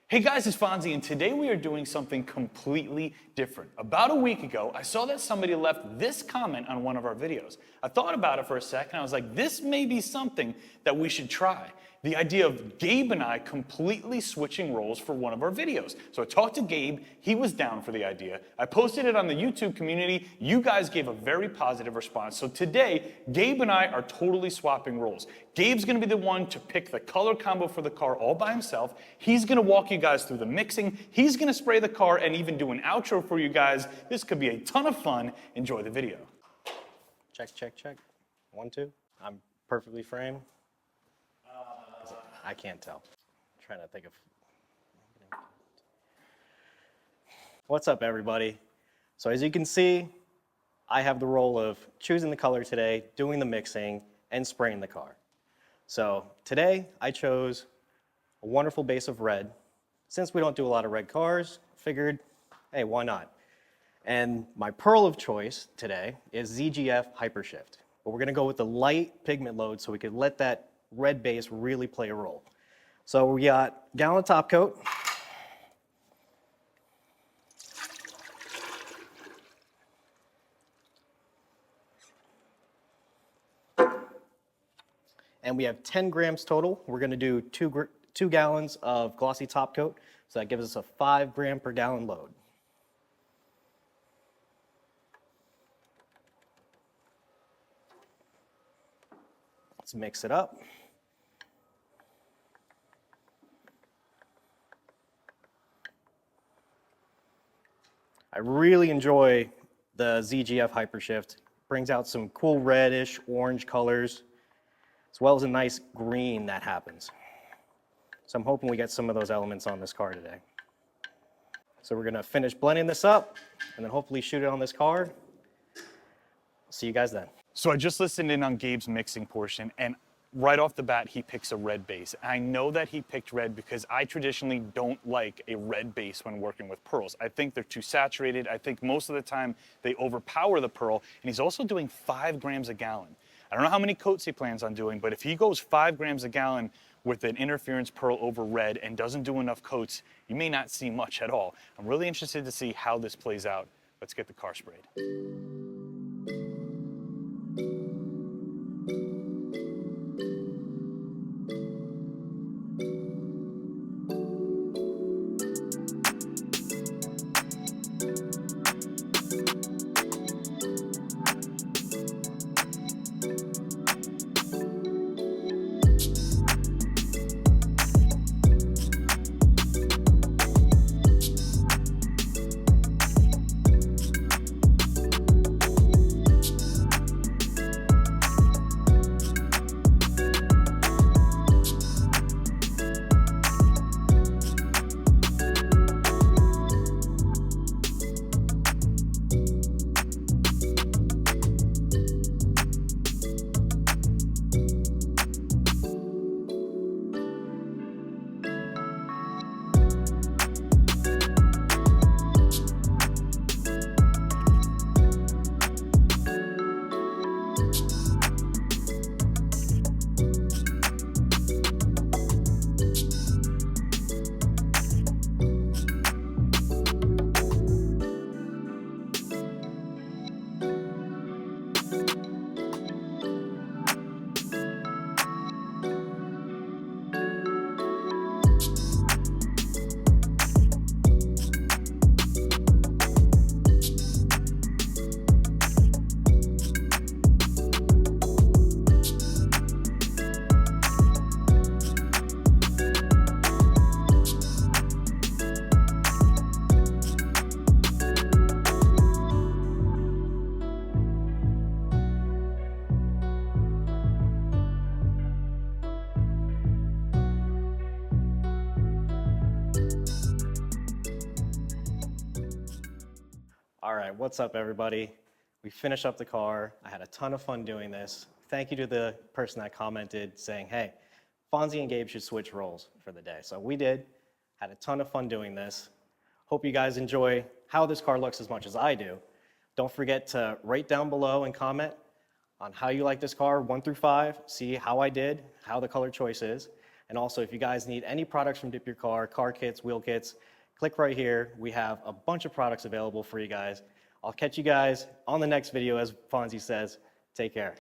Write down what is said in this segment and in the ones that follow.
Hey guys, it's Fonzie, and today we are doing something completely different. About a week ago, I saw that somebody left this comment on one of our videos. I thought about it for a second, I was like, this may be something that we should try. The idea of Gabe and I completely switching roles for one of our videos. So I talked to Gabe, he was down for the idea. I posted it on the YouTube community, you guys gave a very positive response. So today, Gabe and I are totally swapping roles. Gabe's gonna be the one to pick the color combo for the car all by himself. He's gonna walk you guys through the mixing. He's gonna spray the car and even do an outro for you guys. This could be a ton of fun. Enjoy the video. Check, check, check. 1, 2. I'm perfectly framed. I can't tell. I'm trying to think of. What's up, everybody? So as you can see, I have the role of choosing the color today, doing the mixing, and spraying the car. So today, I chose a wonderful base of red. Since we don't do a lot of red cars, figured, hey, why not? And my pearl of choice today is ZGF HyperShift. But we're gonna go with the light pigment load so we could let that red base really play a role. So we got gallon top coat. And we have 10 grams total. We're gonna do 2 gallons of glossy top coat. So that gives us a 5 gram per gallon load. Let's mix it up. I really enjoy the ZGF HyperShift. Brings out some cool reddish, orange colors, as well as a nice green that happens. So I'm hoping we get some of those elements on this car today. So we're gonna finish blending this up and then hopefully shoot it on this car. See you guys then. So I just listened in on Gabe's mixing portion, and right off the bat, he picks a red base. I know that he picked red because I traditionally don't like a red base when working with pearls. I think they're too saturated. I think most of the time they overpower the pearl, and he's also doing 5 grams a gallon. I don't know how many coats he plans on doing, but if he goes 5 grams a gallon with an interference pearl over red and doesn't do enough coats, you may not see much at all. I'm really interested to see how this plays out. Let's get the car sprayed. All right, what's up, everybody? We finished up the car. I had a ton of fun doing this. Thank you to the person that commented saying, hey, Fonzie and Gabe should switch roles for the day. So we did, had a ton of fun doing this. Hope you guys enjoy how this car looks as much as I do. Don't forget to write down below and comment on how you like this car, 1 through 5, see how I did, how the color choice is. And also, if you guys need any products from DipYourCar, car kits, wheel kits, click right here. We have a bunch of products available for you guys. I'll catch you guys on the next video, as Fonzie says. Take care.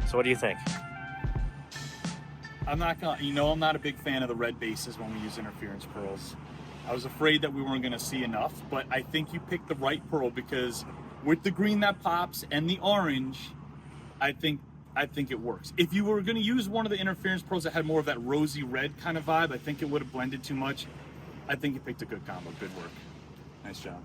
So what do you think? I'm not a big fan of the red bases when we use interference pearls. I was afraid that we weren't gonna see enough, but I think you picked the right pearl because with the green that pops and the orange, I think it works. If you were gonna use one of the interference pearls that had more of that rosy red kind of vibe, I think it would have blended too much. I think you picked a good combo, good work. Nice job.